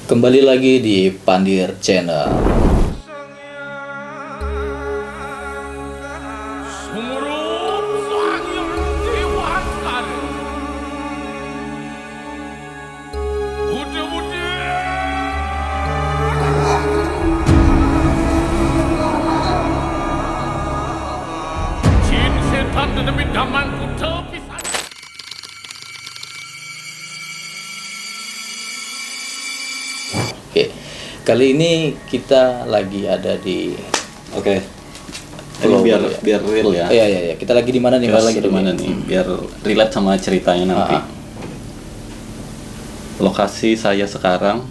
Kembali lagi di Pandir Channel. Oke, kali ini kita lagi ada di Oke. Ini biar real ya. Iya. Kita lagi di mana nih, Kita Mas? lagi di mana nih? Biar relate sama ceritanya nanti. Lokasi saya sekarang.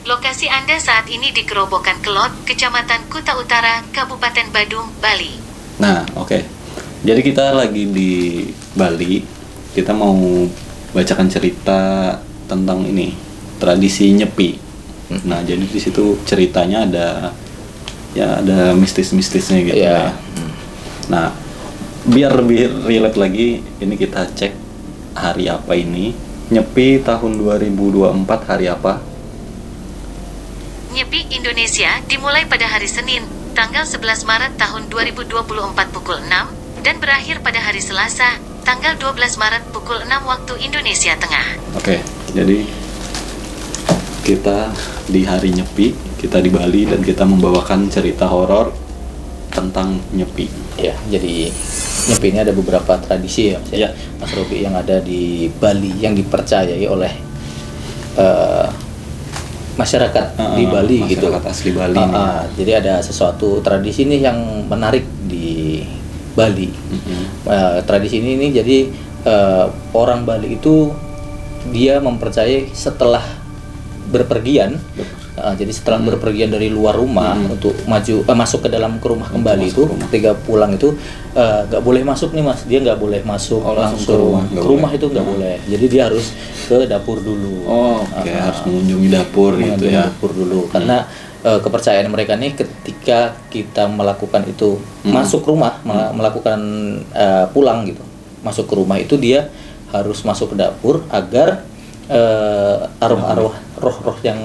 Lokasi Anda saat ini di Kerobokan Kelot, Kecamatan Kuta Utara, Kabupaten Badung, Bali. Nah, oke. Jadi kita lagi di Bali. Kita mau bacakan cerita tentang ini, tradisi nyepi. Nah, jadi di situ ceritanya ada mistis-mistisnya gitu Iya. ya. Nah, biar lebih relate lagi, ini kita cek hari apa ini. Nyepi tahun 2024 hari apa? Nyepi Indonesia dimulai pada hari Senin, tanggal 11 Maret tahun 2024 pukul 6, dan berakhir pada hari Selasa, tanggal 12 Maret pukul 6 waktu Indonesia Tengah. Oke, jadi kita di hari Nyepi, kita di Bali dan kita membawakan cerita horor tentang Nyepi. Ya, jadi Nyepi ini ada beberapa tradisi ya, Mas, Iya. Mas Robi, yang ada di Bali yang dipercayai oleh masyarakat di Bali gitu. Masyarakat asli Bali nih. Jadi ada sesuatu tradisi nih yang menarik di Bali. Tradisi ini jadi orang Bali itu dia mempercayai setelah berpergian, jadi setelah berpergian dari luar rumah untuk masuk ke dalam rumah kembali itu, ketika pulang itu nggak boleh masuk nih, Mas. Dia nggak boleh masuk langsung ke rumah itu nggak boleh. Jadi dia harus ke dapur dulu. Oke, harus mengunjungi dapur gitu ya. Dapur dulu karena kepercayaan mereka nih, ketika kita melakukan itu masuk rumah, melakukan pulang gitu, masuk ke rumah itu dia harus masuk ke dapur agar arwah-arwah roh-roh yang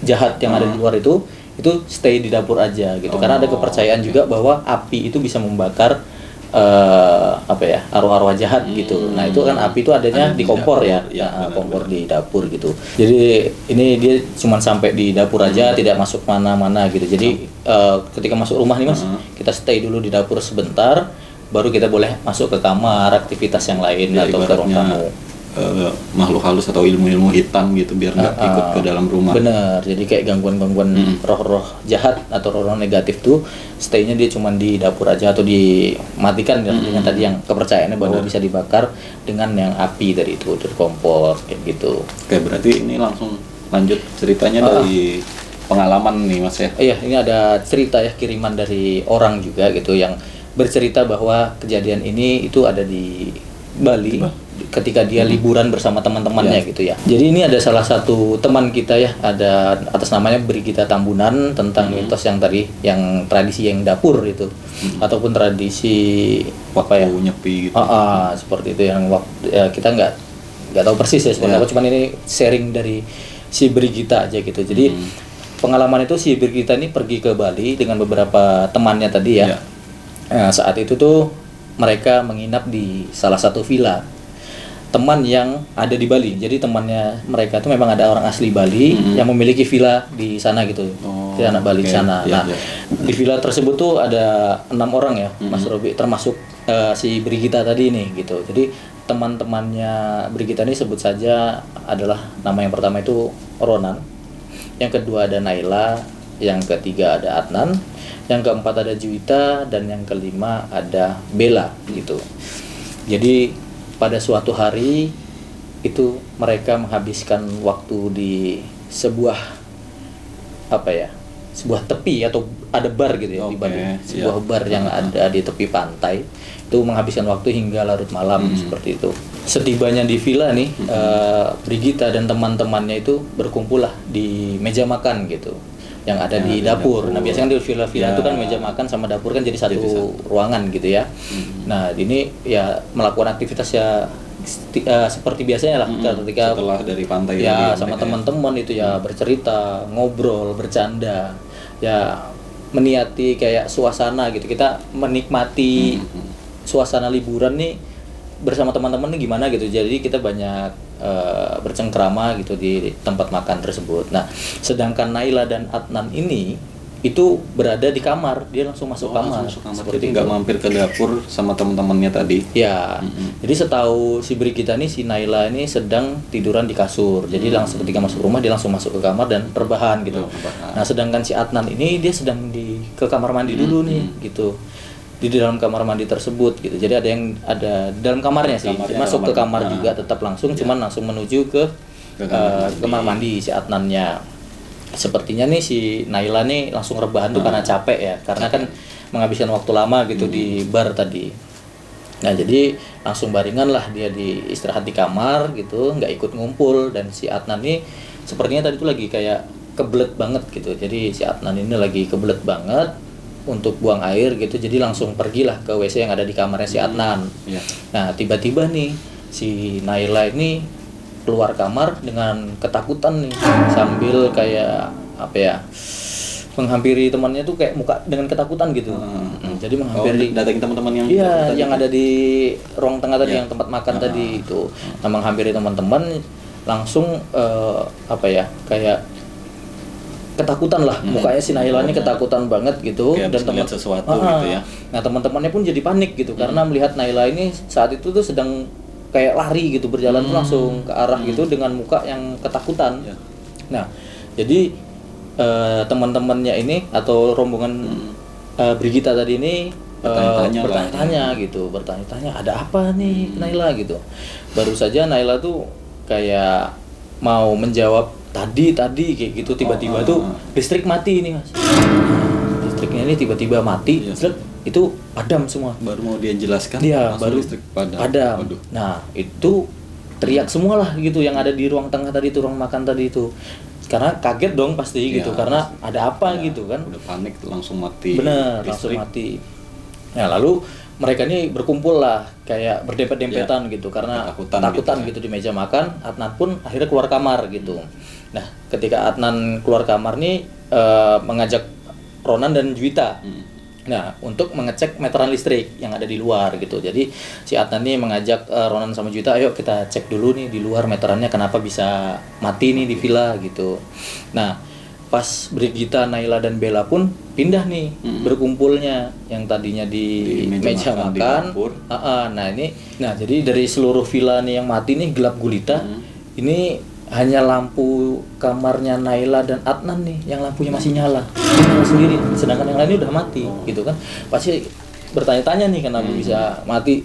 jahat yang ada di luar itu stay di dapur aja gitu. Karena ada kepercayaan juga bahwa api itu bisa membakar arwah-arwah jahat gitu. Nah, itu kan api itu adanya di kompor ya. Kompor di dapur gitu. Jadi ini dia cuma sampai di dapur aja, tidak masuk mana-mana gitu. Jadi ketika masuk rumah nih, Mas, kita stay dulu di dapur sebentar, baru kita boleh masuk ke kamar, aktivitas yang lain Ya, atau ke ruang tamu. Makhluk halus atau ilmu-ilmu hitam gitu biar nggak ikut ke dalam rumah. Bener, jadi kayak gangguan-gangguan roh-roh jahat atau roh-roh negatif tuh stay-nya dia cuma di dapur aja atau dimatikan dengan tadi yang kepercayaannya bahwa bisa dibakar dengan yang api dari itu, dari kompor kayak gitu. Oke, berarti ini langsung lanjut ceritanya dari pengalaman nih, Mas ya. Iya, ini ada cerita ya, kiriman dari orang juga gitu yang bercerita bahwa kejadian ini itu ada di Bali ketika dia liburan bersama teman-temannya gitu ya. Jadi ini ada salah satu teman kita ya, ada atas namanya Brigita Tambunan, tentang mitos yang tadi, yang tradisi yang dapur itu, ataupun tradisi Waktu nyepi gitu. seperti itu yang kita nggak tahu persis ya seperti apa, cuman ini sharing dari si Brigita aja gitu. Jadi pengalaman itu si Brigita ini pergi ke Bali dengan beberapa temannya tadi ya. Nah, saat itu tuh mereka menginap di salah satu villa teman yang ada di Bali. Jadi temannya mereka itu memang ada orang asli Bali yang memiliki villa di sana gitu. Di anak Bali di sana. Nah, di villa tersebut tuh ada 6 orang ya, Mas Robi, termasuk si Brigita tadi nih gitu. Jadi teman-temannya Brigita ini sebut saja adalah, nama yang pertama itu Ronan, yang kedua ada Naila, yang ketiga ada Adnan, yang keempat ada Juwita, dan yang kelima ada Bella gitu. Jadi pada suatu hari itu mereka menghabiskan waktu di sebuah sebuah tepi atau ada bar gitu ya di Bali, sebuah bar yang ada di tepi pantai. Itu menghabiskan waktu hingga larut malam seperti itu. Setibanya di villa nih, Brigita dan teman-temannya itu berkumpul lah di meja makan gitu, yang ada di dapur. Nah, biasanya di villa-villa itu kan meja makan sama dapur kan jadi satu ruangan gitu ya. Nah, ini ya melakukan aktivitas ya seperti biasanya lah ketika setelah dari pantai ya tadi, sama mereka teman-teman itu ya bercerita, ngobrol, bercanda, ya meniati kayak suasana gitu. Kita menikmati suasana liburan nih bersama teman-teman nih gimana gitu. Jadi kita banyak bercengkrama gitu di tempat makan tersebut. Nah, sedangkan Naila dan Adnan ini itu berada di kamar, dia langsung masuk kamar. Seperti nggak mampir ke dapur sama teman-temannya tadi. Ya, jadi setahu si Brigita nih, si Naila ini sedang tiduran di kasur. Jadi langsung ketika masuk rumah dia langsung masuk ke kamar dan rebahan gitu. Nah, sedangkan si Adnan ini dia sedang ke kamar mandi dulu nih gitu. Di dalam kamar mandi tersebut gitu. Jadi ada di dalam kamarnya sih. Masuk ke kamar juga tetap langsung, cuman langsung menuju ke kamar mandi si Adnannya. Sepertinya nih si Naila nih langsung rebahan tuh karena capek ya, karena kan menghabiskan waktu lama gitu di bar tadi. Nah, jadi langsung baringan lah dia di istirahat di kamar gitu, nggak ikut ngumpul. Dan si Adnan nih sepertinya tadi tuh lagi kayak kebelet banget gitu. Jadi si Adnan ini lagi kebelet banget untuk buang air gitu, jadi langsung pergilah ke WC yang ada di kamarnya si Adnan. Nah, tiba-tiba nih si Naila ini keluar kamar dengan ketakutan nih, sambil kayak apa ya, menghampiri temannya tuh kayak muka dengan ketakutan gitu. Jadi menghampiri datangin teman-teman yang yang ada di ruang tengah tadi, yang tempat makan tadi itu. Nah, menghampiri teman-teman langsung apa ya, kayak ketakutan lah, mukanya si Naila ini ketakutan banget gitu. Kayak dan teman sesuatu gitu ya. Nah, teman-temannya pun jadi panik gitu karena melihat Naila ini saat itu tuh sedang kayak lari gitu, berjalan tuh langsung ke arah gitu dengan muka yang ketakutan. Nah, jadi teman-temannya ini atau rombongan Brigita tadi ini bertanya-tanya gitu, bertanya-tanya ada apa nih Naila gitu. Baru saja Naila tuh kayak mau menjawab tadi kayak gitu, tiba-tiba tuh listrik mati nih Mas. Listriknya ini tiba-tiba mati, itu padam semua. Baru mau dia jelaskan, baru listrik padam. Waduh. Nah, itu teriak semua lah gitu yang ada di ruang tengah tadi itu, ruang makan tadi itu. Karena kaget dong pasti gitu, karena ada apa gitu kan. Udah panik langsung mati. Bener, langsung mati. Nah, lalu mereka ini berkumpul lah kayak berdempet-dempetan gitu karena ketakutan gitu di meja makan. Adnan pun akhirnya keluar kamar gitu. Nah, ketika Adnan keluar kamar nih mengajak Ronan dan Juwita. Nah, untuk mengecek meteran listrik yang ada di luar gitu. Jadi si Adnan nih mengajak Ronan sama Juwita, ayo kita cek dulu nih di luar meterannya kenapa bisa mati nih di villa gitu. Nah, pas Brigita, Naila dan Bella pun pindah nih berkumpulnya yang tadinya di meja makan. Nah jadi dari seluruh villa nih yang mati nih gelap gulita. Ini hanya lampu kamarnya Naila dan Adnan nih yang lampunya masih nyala. Nyala sendiri, sedangkan yang lainnya udah mati gitu kan. Pasti bertanya-tanya nih kenapa bisa mati,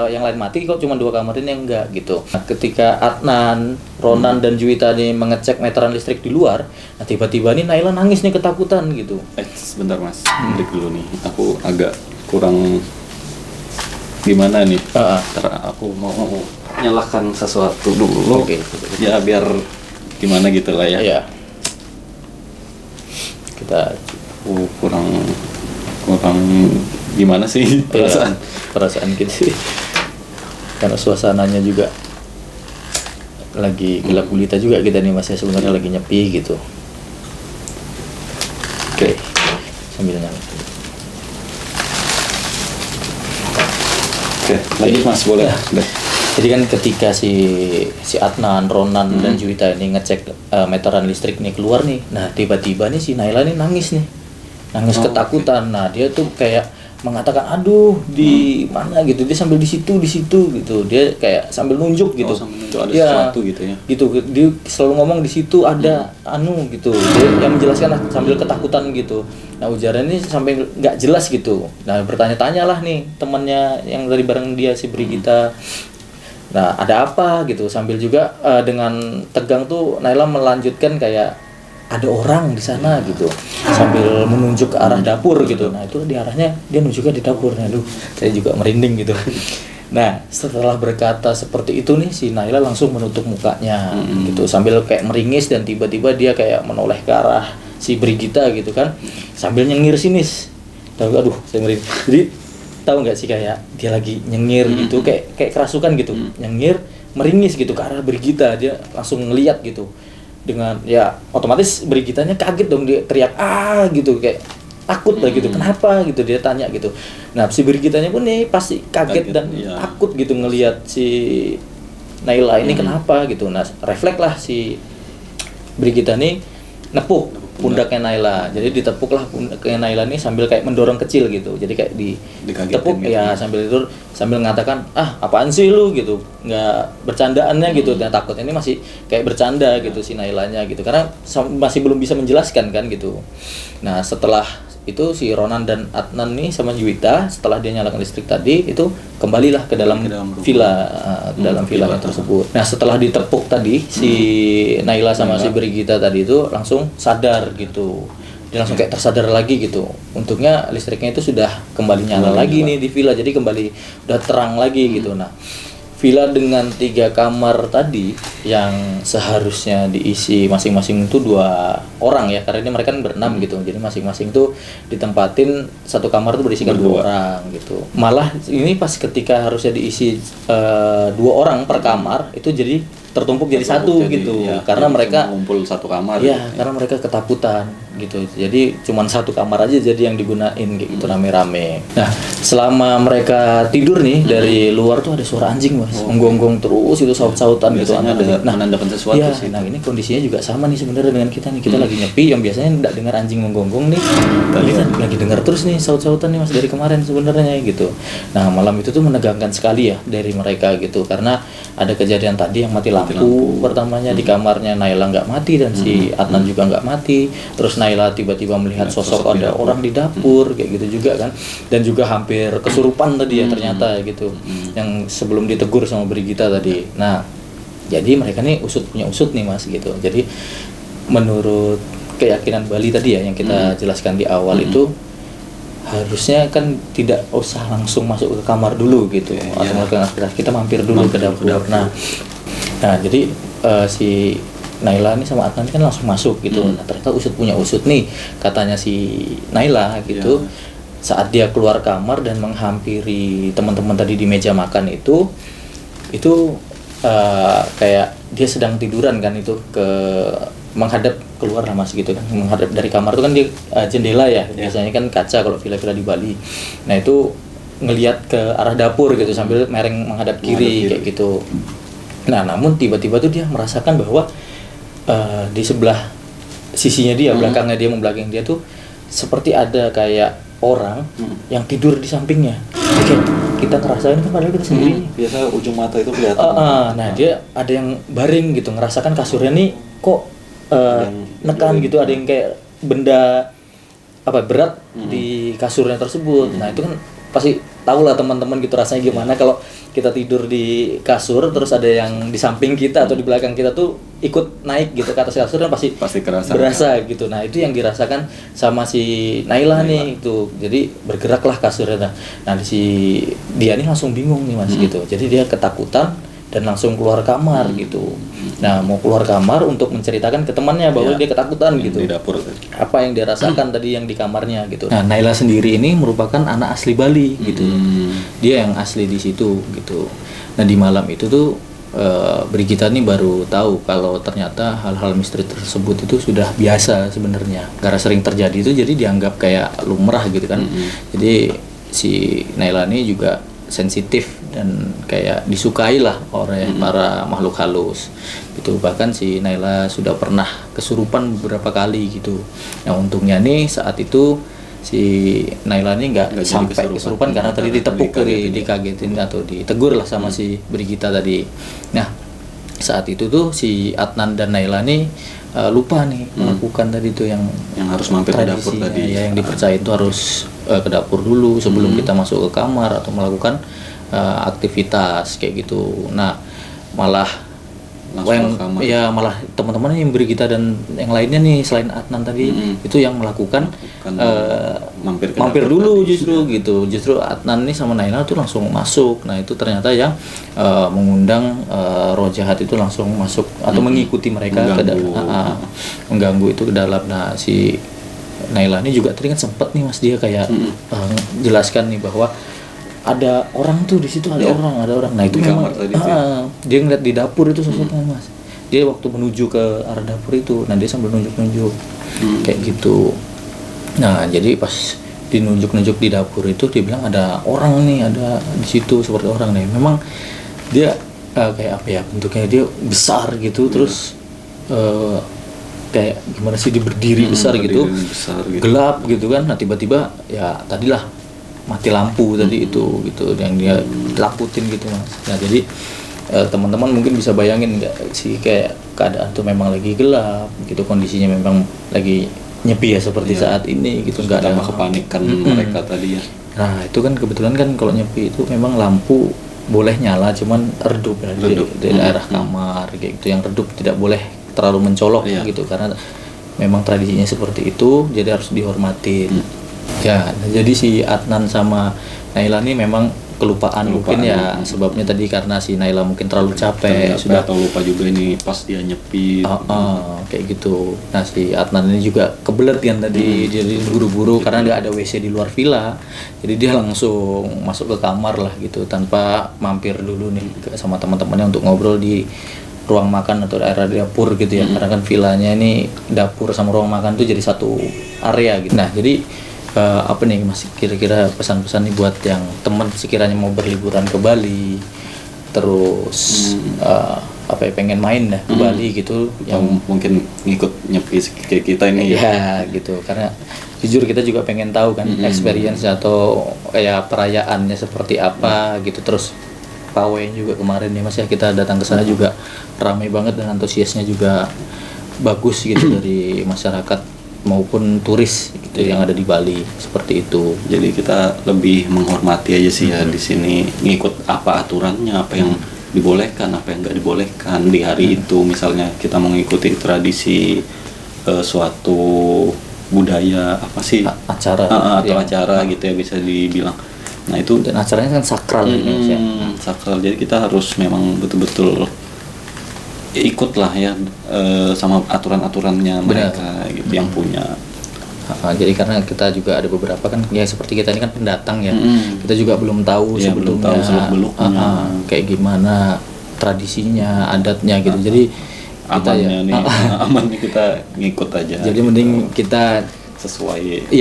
yang lain mati kok cuma 2 kamar ini yang enggak gitu. Nah, ketika Adnan, Ronan dan Juwita nih mengecek meteran listrik di luar, nah tiba-tiba nih Naila nangis nih ketakutan gitu. Sebentar Mas, break dulu nih. Aku agak kurang gimana nih? Aku mau nyalakan sesuatu dulu. Oke. Ya biar gimana gitu lah ya. Iya. Kita kurang gimana sih perasaan kita sih, karena suasananya juga lagi gelap gulita juga kita nih Mas ya, sebenarnya lagi nyepi gitu. Oke. Sambil nyala. Oke, lanjut Mas, boleh. Jadi kan ketika si Adnan, Ronan dan Juwita ini ngecek meteran listrik nih keluar nih. Nah, tiba-tiba nih si Naila nih nangis ketakutan. Nah, dia tuh kayak mengatakan aduh di mana gitu, dia sambil di situ gitu, dia kayak sambil nunjuk gitu. Ada sesuatu gitu ya. Gitu, dia selalu ngomong di situ ada gitu. Dia yang menjelaskan lah sambil ketakutan gitu. Nah, ujarannya sampai nggak jelas gitu. Nah, bertanya-tanya lah nih temannya yang dari bareng dia si Brigita. Nah, ada apa gitu, sambil juga dengan tegang tuh Naila melanjutkan kayak ada orang di sana gitu, sambil menunjuk ke arah dapur gitu. Nah, itu di arahnya dia nunjuknya di dapur. Aduh, saya juga merinding gitu. Nah, setelah berkata seperti itu nih si Naila langsung menutup mukanya gitu, sambil kayak meringis, dan tiba-tiba dia kayak menoleh ke arah si Brigita gitu kan, sambil nyengir sinis. Aduh, saya merinding. Jadi tahu nggak sih kayak dia lagi nyengir gitu, kayak kerasukan gitu, nyengir meringis gitu ke arah Brigita, dia langsung ngeliat gitu dengan ya otomatis Brigitanya kaget dong, dia teriak gitu kayak takut lah gitu, kenapa gitu dia tanya gitu. Nah si Brigitanya pun nih pasti kaget dan takut gitu ngelihat si Naila ini kenapa gitu. Nah refleks lah si Brigita nih nepuk pundaknya Naila, jadi ditepuk lah pundaknya Naila nih sambil kayak mendorong kecil gitu, jadi kayak ditepuk gitu. Ya sambil itu sambil mengatakan apaan sih lu gitu, nggak bercandaannya gitu. Dan takutnya ini masih kayak bercanda gitu si Nailanya gitu, karena masih belum bisa menjelaskan kan gitu. Nah setelah itu si Ronan dan Adnan nih sama Juwita setelah dia nyalakan listrik tadi itu kembalilah ke dalam villa, dalam villa tersebut. Nah setelah ditepuk tadi si Naila sama si Brigita tadi itu langsung sadar gitu, dia langsung kayak tersadar lagi gitu. Untungnya listriknya itu sudah kembali nyala lagi nih di villa, jadi kembali udah terang lagi gitu. Nah villa dengan 3 kamar tadi yang seharusnya diisi masing-masing itu 2 orang ya, karena ini mereka kan berenam gitu, jadi masing-masing tuh ditempatin satu kamar tuh berisikan 2 orang gitu. Malah ini pas ketika harusnya diisi 2 orang per kamar itu jadi tertumpuk jadi satu gitu ya, karena mereka ngumpul satu kamar ya gitu. Karena mereka ketakutan gitu, jadi cuman satu kamar aja jadi yang digunain gitu rame-rame. Nah selama mereka tidur nih dari luar tuh ada suara anjing mas, menggonggong terus itu saut-sautan gitu. Menandakan sesuatu ya, sih. Nah ini kondisinya juga sama nih sebenarnya dengan kita nih, kita lagi nyepi yang biasanya nggak dengar anjing menggonggong nih, kita lagi dengar terus nih saut-sautan nih mas dari kemarin sebenarnya gitu. Nah malam itu tuh menegangkan sekali ya dari mereka gitu, karena ada kejadian tadi yang mati lampu pertamanya di kamarnya Naila nggak mati dan si Adnan juga nggak mati. Terus Naila tiba-tiba melihat sosok ada orang di dapur kayak gitu juga kan, dan juga hampir kesurupan tadi ya ternyata gitu, yang sebelum ditegur sama Brigita tadi. Nah jadi mereka nih punya usut nih mas gitu. Jadi menurut keyakinan Bali tadi ya yang kita jelaskan di awal itu harusnya kan tidak usah langsung masuk ke kamar dulu gitu, atau melakukan aktivitas, kita mampir dulu ke dapur. Nah jadi si Naila ini sama Adnan kan langsung masuk gitu. Nah ternyata usut punya usut nih katanya si Naila gitu. Saat dia keluar kamar dan menghampiri teman-teman tadi di meja makan itu kayak dia sedang tiduran kan, itu menghadap keluar lah mas gitu kan, menghadap dari kamar itu kan dia jendela ya, biasanya kan kaca kalau villa-villa di Bali. Nah itu ngelihat ke arah dapur gitu sambil mereng menghadap kiri kayak gitu. Nah namun tiba-tiba tuh dia merasakan bahwa di sebelah sisinya dia, belakangnya dia, membelakangi dia tuh seperti ada kayak orang yang tidur di sampingnya. Kayak kita ngerasain kan padahal kita sendiri. Biasa ujung mata itu kelihatan. Nah dia ada yang baring gitu, ngerasakan kasurnya nih kok nekan gitu, ada yang kayak benda berat di kasurnya tersebut. Nah itu kan pasti tahu lah teman-teman gitu rasanya gimana kalau kita tidur di kasur terus ada yang di samping kita atau di belakang kita tuh ikut naik gitu ke atas kasur, kan pasti berasa gitu. Nah itu yang dirasakan sama si Naila nih itu, jadi bergeraklah kasurnya. Nah dia nih langsung bingung nih mas gitu, jadi dia ketakutan dan langsung keluar kamar gitu. Nah mau keluar kamar untuk menceritakan ke temannya bahwa dia ketakutan gitu, di dapur apa yang dia rasakan tadi yang di kamarnya gitu. Nah Naila sendiri ini merupakan anak asli Bali gitu, dia yang asli di situ gitu. Nah di malam itu tuh Brigita nih baru tahu kalau ternyata hal-hal misteri tersebut itu sudah biasa sebenarnya, karena sering terjadi itu jadi dianggap kayak lumrah gitu kan. Jadi si Naila ini juga sensitif dan kayak disukai lah oleh para makhluk halus gitu. Bahkan si Naila sudah pernah kesurupan beberapa kali gitu. Nah untungnya nih saat itu si Naila ini nggak sampai kesurupan karena tadi ditepuk, dikagetin atau ditegur lah sama si Brigita tadi. Nah saat itu tuh si Adnan dan Naila nih lupa nih melakukan tadi tuh yang harus mampir ke dapur tadi ya, yang dipercaya itu harus ke dapur dulu sebelum kita masuk ke kamar atau melakukan aktivitas kayak gitu. Nah malah malah teman-teman yang Brigita dan yang lainnya nih selain Adnan tadi itu yang melakukan mampir dulu justru gitu. Justru Adnan nih sama Naila tuh langsung masuk. Nah itu ternyata yang mengundang roh jahat itu langsung masuk atau mengikuti mereka ke dalam, mengganggu itu ke dalam. Nah si Naila ini juga tadi kan sempet nih mas dia kayak jelaskan nih bahwa ada orang tuh di situ, ada orang. Nah itu Di memang kamar tadi tuh ya? dia ngeliat di dapur itu sosoknya Mas. Dia waktu menuju ke arah dapur itu, nah dia sambil nunjuk kayak gitu. Nah jadi pas dinunjuk-nunjuk di dapur itu dia bilang ada orang nih, ada di situ seperti orang nih. Memang dia kayak apa ya, bentuknya dia besar gitu, terus kayak gimana sih, dia berdiri besar gitu, gelap gitu kan. Nah tiba-tiba ya tadilah mati lampu tadi itu gitu yang dia takutin gitu Mas. Nah jadi teman-teman mungkin bisa bayangin nggak sih, kayak keadaan tuh memang lagi gelap gitu, kondisinya memang lagi nyepi ya seperti saat ini gitu, nggak ada kepanikan mereka tadi ya. Nah itu kan kebetulan kan kalau nyepi itu memang lampu boleh nyala cuman redup ya, di daerah kamar kayak gitu, yang redup tidak boleh terlalu mencolok gitu, karena memang tradisinya seperti itu, jadi harus dihormatin. Ya, nah, jadi si Adnan sama Naila ini memang kelupaan mungkin ya, sebabnya tadi karena si Naila mungkin terlalu capek, sudah atau lupa juga ini pas dia nyepi. Kayak gitu. Nah si Adnan ini juga kebelet kan tadi, jadi buru-buru karena nggak ada WC di luar villa, jadi dia langsung masuk ke kamar lah gitu tanpa mampir dulu nih sama teman-temannya untuk ngobrol di ruang makan atau daerah dapur gitu ya, karena kan villanya ini dapur sama ruang makan tuh jadi satu area gitu. Nah jadi apa nih Mas, kira-kira pesan-pesan nih buat yang teman sekiranya mau berliburan ke Bali, terus apa ya, pengen main dah ke Bali gitu, yang mungkin ngikut nyepi kayak kita ini ya gitu, karena jujur kita juga pengen tahu kan experience atau kayak perayaannya seperti apa gitu. Terus pawainya juga kemarin nih Mas ya, kita datang ke sana juga ramai banget dan antusiasnya juga bagus gitu dari masyarakat maupun turis gitu yang ada di Bali, seperti itu. Jadi kita lebih menghormati aja sih ya di sini, ngikut apa aturannya, apa yang dibolehkan, apa yang nggak dibolehkan di hari itu. Misalnya kita mengikuti tradisi suatu budaya apa sih, acara atau acara gitu ya bisa dibilang. Nah itu, dan acaranya kan sakral ini ya. Sakral, jadi kita harus memang betul-betul ikutlah ya sama aturan-aturannya mereka gitu, yang punya. Jadi karena kita juga ada beberapa kan ya, seperti kita ini kan pendatang ya, kita juga belum tahu ya, sebelumnya kayak gimana tradisinya, adatnya gitu. Jadi kita amannya kita ngikut aja. Jadi mending kita sesuai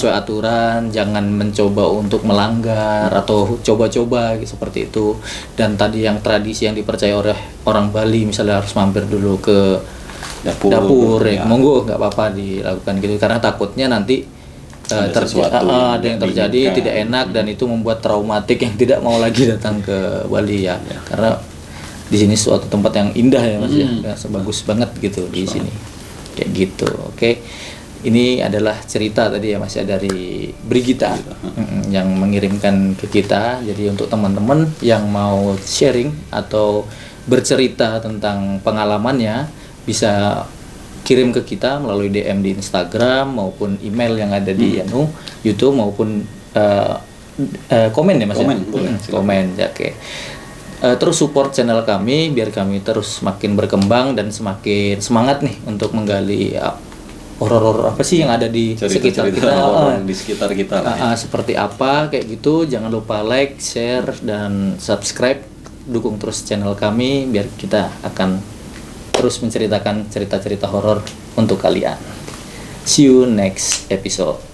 aturan, jangan mencoba untuk melanggar atau coba-coba seperti itu. Dan tadi yang tradisi yang dipercaya oleh orang Bali, misalnya harus mampir dulu ke dapur ya, monggo, nggak apa-apa dilakukan gitu, karena takutnya nanti ada yang terjadi tidak enak dan itu membuat traumatik yang tidak mau lagi datang ke Bali ya. Karena di sini suatu tempat yang indah ya Mas ya, sebagus banget gitu di sini kayak gitu. Oke. Ini adalah cerita tadi ya Mas ya dari Brigita yang mengirimkan ke kita. Jadi untuk teman-teman yang mau sharing atau bercerita tentang pengalamannya, bisa kirim ke kita melalui DM di Instagram maupun email yang ada di YouTube maupun komen ya Mas komen ya, oke. Terus support channel kami biar kami terus semakin berkembang dan semakin semangat nih untuk menggali horor apa sih yang ada di sekitar kita seperti apa kayak gitu. Jangan lupa like, share, dan subscribe, dukung terus channel kami biar kita akan terus menceritakan cerita-cerita horor untuk kalian. See you next episode.